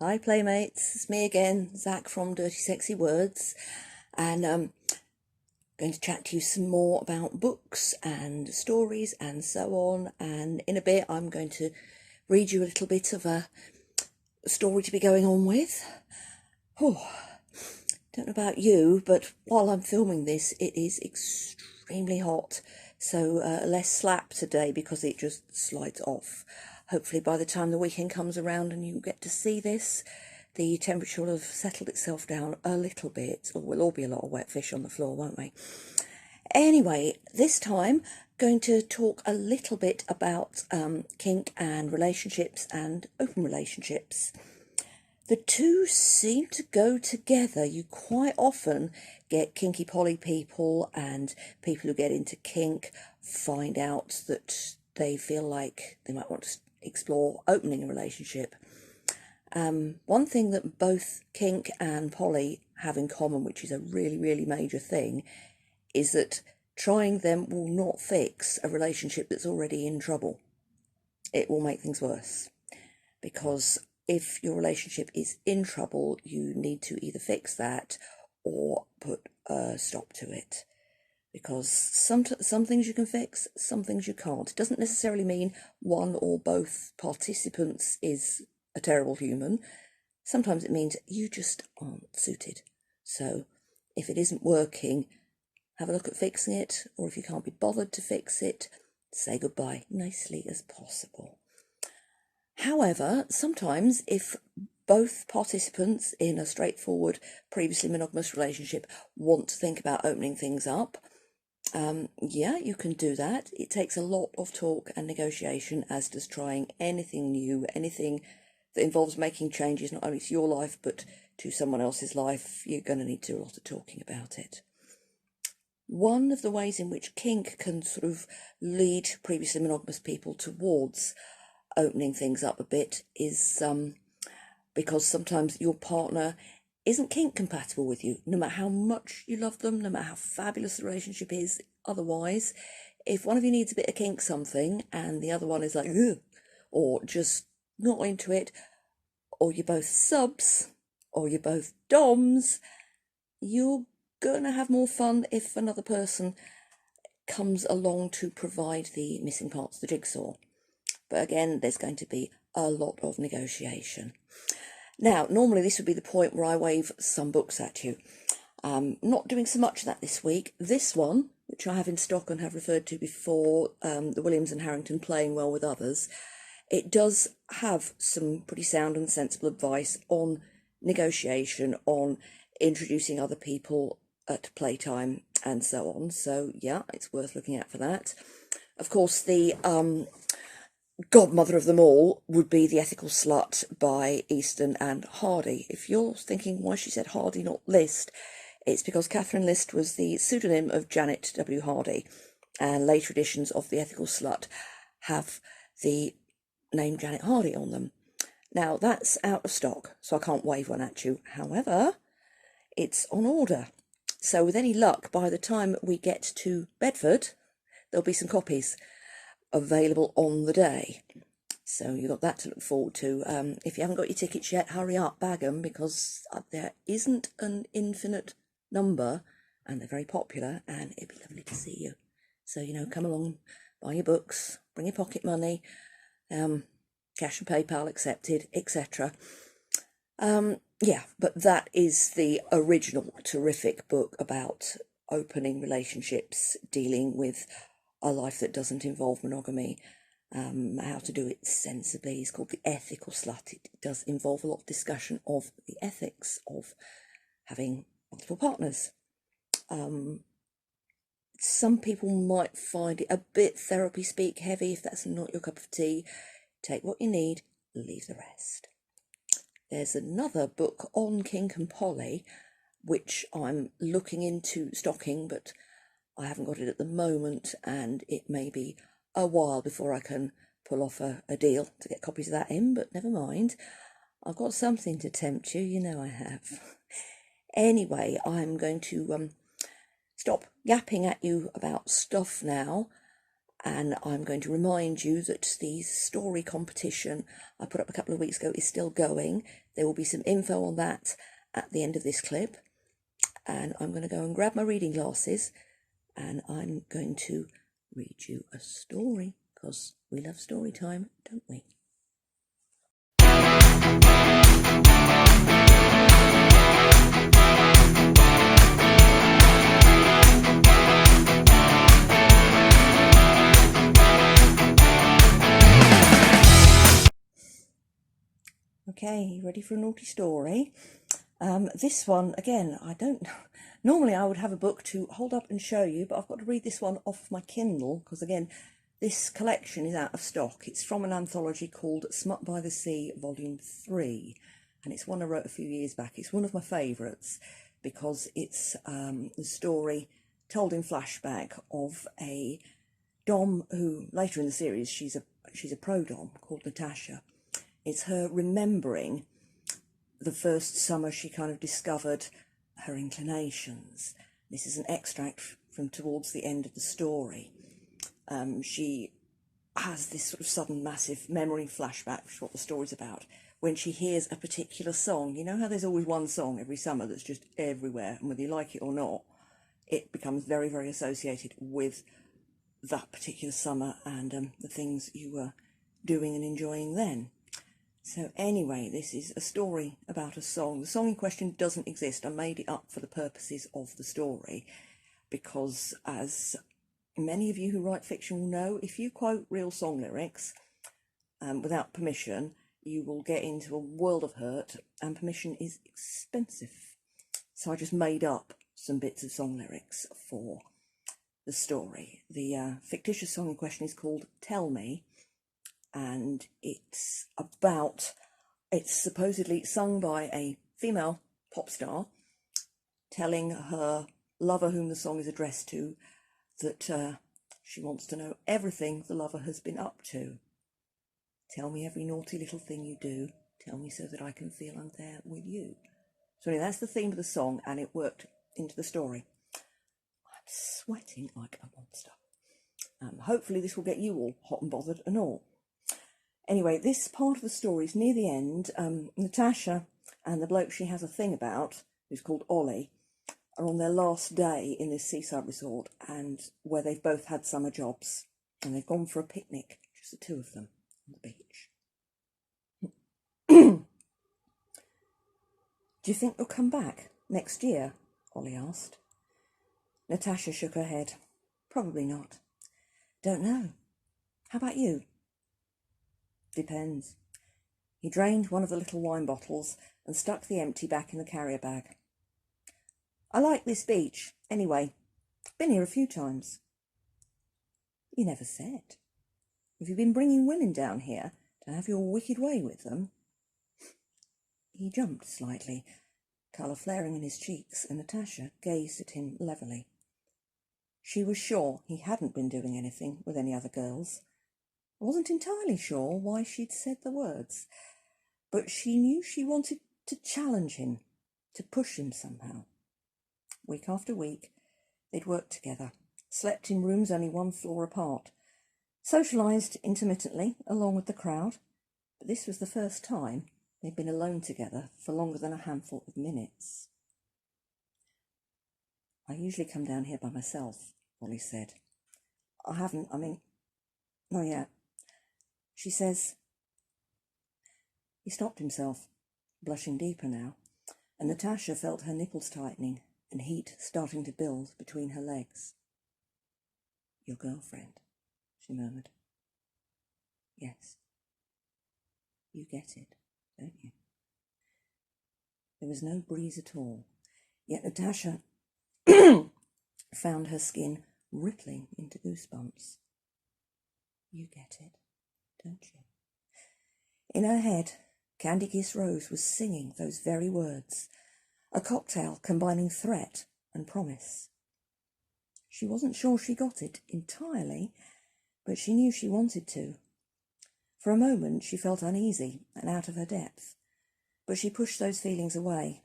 Hi Playmates, it's me again, Zach from Dirty Sexy Words, and I'm going to chat to you some more about books and stories and so on, and in a bit I'm going to read you a little bit of a story to be going on with. Oh, don't know about you, but while I'm filming this it is extremely hot, so less slap today because it just slides off. Hopefully by the time the weekend comes around and you get to see this, the temperature will have settled itself down a little bit, or we'll all be a lot of wet fish on the floor, won't we? Anyway, this time going to talk a little bit about kink and relationships and open relationships. The two seem to go together. You quite often get kinky poly people and people who get into kink find out that they feel like they might want to explore opening a relationship. One thing that both kink and poly have in common, which is a really, really major thing, is that trying them will not fix a relationship that's already in trouble. It will make things worse, because if your relationship is in trouble, you need to either fix that or put a stop to it. Because some things you can fix, some things you can't. It doesn't necessarily mean one or both participants is a terrible human. Sometimes it means you just aren't suited. So if it isn't working, have a look at fixing it, or if you can't be bothered to fix it, say goodbye nicely as possible. However, sometimes if both participants in a straightforward, previously monogamous relationship want to think about opening things up, yeah, you can do that. It takes a lot of talk and negotiation, as does trying anything new, anything that involves making changes not only to your life but to someone else's life. You're going to need to do a lot of talking about it. One of the ways in which kink can sort of lead previously monogamous people towards opening things up a bit is because sometimes your partner isn't kink compatible with you, no matter how much you love them, no matter how fabulous the relationship is otherwise. If one of you needs a bit of kink something and the other one is like, ugh, or just not into it, or you're both subs, or you're both doms, you're gonna have more fun if another person comes along to provide the missing parts of the jigsaw. But again, there's going to be a lot of negotiation. Now, normally this would be the point where I wave some books at you. Not doing so much of that this week. This one, which I have in stock and have referred to before, the Williams and Harrington Playing Well with Others, it does have some pretty sound and sensible advice on negotiation, on introducing other people at playtime and so on. So yeah, it's worth looking at for that. Of course, the godmother of them all would be The Ethical Slut by Easton and Hardy. If you're thinking why she said Hardy, not List, it's because Catherine List was the pseudonym of Janet W. Hardy, and later editions of The Ethical Slut have the name Janet Hardy on them. Now, that's out of stock, so I can't wave one at you. However, it's on order. So with any luck, by the time we get to Bedford, there'll be some copies available on the day. So you've got that to look forward to. If you haven't got your tickets yet, hurry up, bag them, because there isn't an infinite number and they're very popular, and it'd be lovely to see you. So, you know, come along, buy your books, bring your pocket money, cash and PayPal accepted, etc. Yeah, but that is the original terrific book about opening relationships, dealing with a life that doesn't involve monogamy, how to do it sensibly. It's called The Ethical Slut. It does involve a lot of discussion of the ethics of having multiple partners. Some people might find it a bit therapy speak heavy. If that's not your cup of tea, take what you need, leave the rest. There's another book on kink and poly, which I'm looking into stocking, but I haven't got it at the moment, and it may be a while before I can pull off a deal to get copies of that in, but never mind. I've got something to tempt you, you know I have. Anyway, I'm going to stop yapping at you about stuff now And I'm going to remind you that the story competition I put up a couple of weeks ago is still going. There will be some info on that at the end of this clip. And I'm going to go and grab my reading glasses and I'm going to read you a story, because we love story time, don't we? Okay, you ready for a naughty story? This one, again, I don't know. Normally I would have a book to hold up and show you, but I've got to read this one off my Kindle, because again, this collection is out of stock. It's from an anthology called Smut by the Sea, Volume 3, and it's one I wrote a few years back. It's one of my favourites, because it's the story told in flashback of a dom who, later in the series, she's a pro-dom called Natasha. It's her remembering the first summer she kind of discovered her inclinations. This is an extract from towards the end of the story. She has this sort of sudden massive memory flashback, which is what the story's about, when she hears a particular song. You know how there's always one song every summer that's just everywhere, and whether you like it or not, it becomes very, very associated with that particular summer and the things you were doing and enjoying then. So anyway, this is a story about a song. The song in question doesn't exist. I made it up for the purposes of the story because, as many of you who write fiction will know, if you quote real song lyrics without permission, you will get into a world of hurt, and permission is expensive. So I just made up some bits of song lyrics for the story. The fictitious song in question is called Tell Me, and it's supposedly sung by a female pop star telling her lover, whom the song is addressed to, that she wants to know everything the lover has been up to. Tell me every naughty little thing you do. Tell me so that I can feel I'm there with you. So anyway, that's the theme of the song, and it worked into the story. I'm sweating like a monster. Hopefully this will get you all hot and bothered and all. Anyway, this part of the story is near the end. Natasha and the bloke she has a thing about, who's called Ollie, are on their last day in this seaside resort, and where they've both had summer jobs, and they've gone for a picnic, just the two of them, on the beach. Do you think you'll come back next year? Ollie asked. Natasha shook her head. Probably not. Don't know. How about you? Depends. He drained one of the little wine bottles and stuck the empty back in the carrier bag. I like this beach, anyway. Been here a few times. You never said. Have you been bringing women down here to have your wicked way with them? He jumped slightly, colour flaring in his cheeks, and Natasha gazed at him levelly. She was sure he hadn't been doing anything with any other girls. Wasn't entirely sure why she'd said the words, but she knew she wanted to challenge him, to push him somehow. Week after week, they'd worked together, slept in rooms only one floor apart, socialised intermittently along with the crowd, but this was the first time they'd been alone together for longer than a handful of minutes. I usually come down here by myself, Ollie said. Not yet. She says. He stopped himself, blushing deeper now, and Natasha felt her nipples tightening and heat starting to build between her legs. Your girlfriend, she murmured. Yes. You get it, don't you? There was no breeze at all, yet Natasha found her skin rippling into goosebumps. You get it, don't you? In her head, Candy Kiss Rose was singing those very words, a cocktail combining threat and promise. She wasn't sure she got it entirely, but she knew she wanted to. For a moment she felt uneasy and out of her depth, but she pushed those feelings away.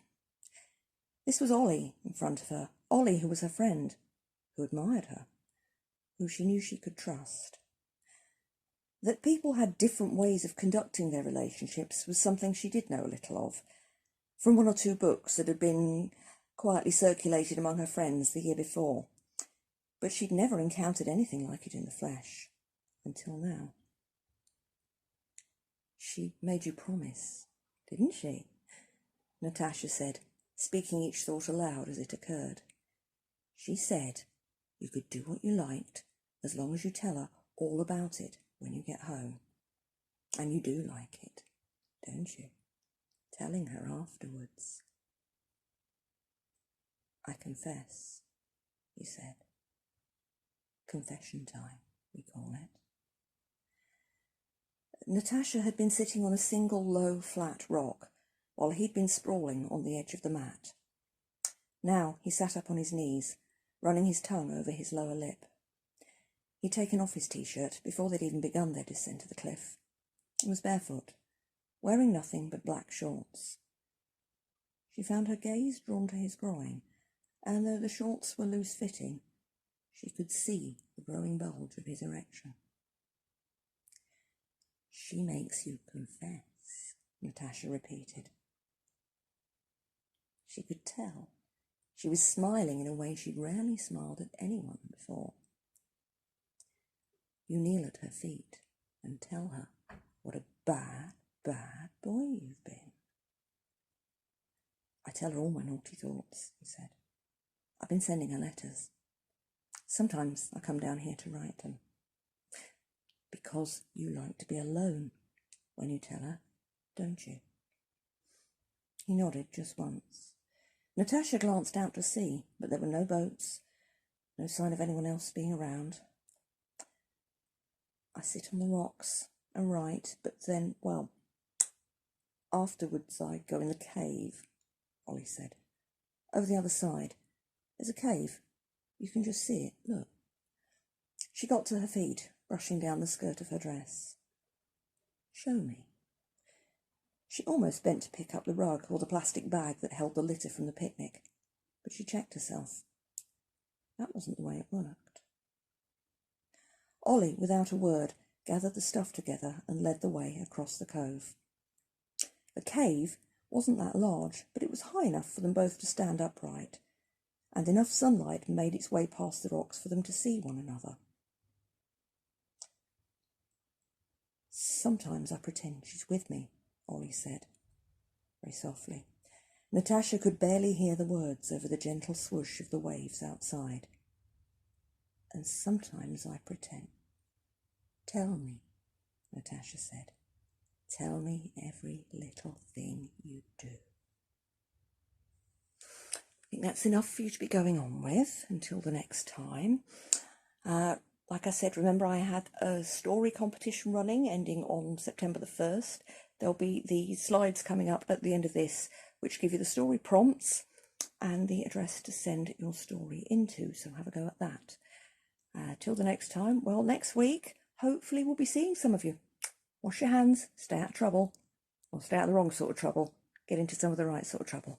This was Ollie in front of her, Ollie who was her friend, who admired her. who she knew she could trust. That people had different ways of conducting their relationships was something she did know a little of, from one or two books that had been quietly circulated among her friends the year before. But she'd never encountered anything like it in the flesh, until now. She made you promise, didn't she? Natasha said, speaking each thought aloud as it occurred. She said you could do what you liked as long as you tell her all about it when you get home. And you do like it, don't you? Telling her afterwards. I confess, he said. Confession time, we call it. Natasha had been sitting on a single low, flat rock, while he'd been sprawling on the edge of the mat. Now he sat up on his knees, running his tongue over his lower lip. He'd taken off his t-shirt before they'd even begun their descent to the cliff. He was barefoot, wearing nothing but black shorts. She found her gaze drawn to his groin, and though the shorts were loose-fitting, she could see the growing bulge of his erection. She makes you confess, Natasha repeated. She could tell. She was smiling in a way she'd rarely smiled at anyone before. You kneel at her feet and tell her what a bad, bad boy you've been. I tell her all my naughty thoughts, he said. I've been sending her letters. Sometimes I come down here to write them. Because you like to be alone when you tell her, don't you? He nodded just once. Natasha glanced out to sea, but there were no boats, no sign of anyone else being around. I sit on the rocks and write, but then, well, afterwards I go in the cave, Ollie said. Over the other side. There's a cave. You can just see it, look. She got to her feet, brushing down the skirt of her dress. Show me. She almost bent to pick up the rug or the plastic bag that held the litter from the picnic, but she checked herself. That wasn't the way it worked. Ollie, without a word, gathered the stuff together and led the way across the cove. The cave wasn't that large, but it was high enough for them both to stand upright, and enough sunlight made its way past the rocks for them to see one another. Sometimes I pretend she's with me, Ollie said, very softly. Natasha could barely hear the words over the gentle swoosh of the waves outside. And sometimes I pretend. Tell me, Natasha said. Tell me every little thing you do. I think that's enough for you to be going on with until the next time. Like I said, remember I had a story competition running ending on September the 1st. There'll be the slides coming up at the end of this, which give you the story prompts and the address to send your story into. So have a go at that. Till the next time, well, next week, hopefully we'll be seeing some of you. Wash your hands, stay out of trouble, or stay out of the wrong sort of trouble, get into some of the right sort of trouble.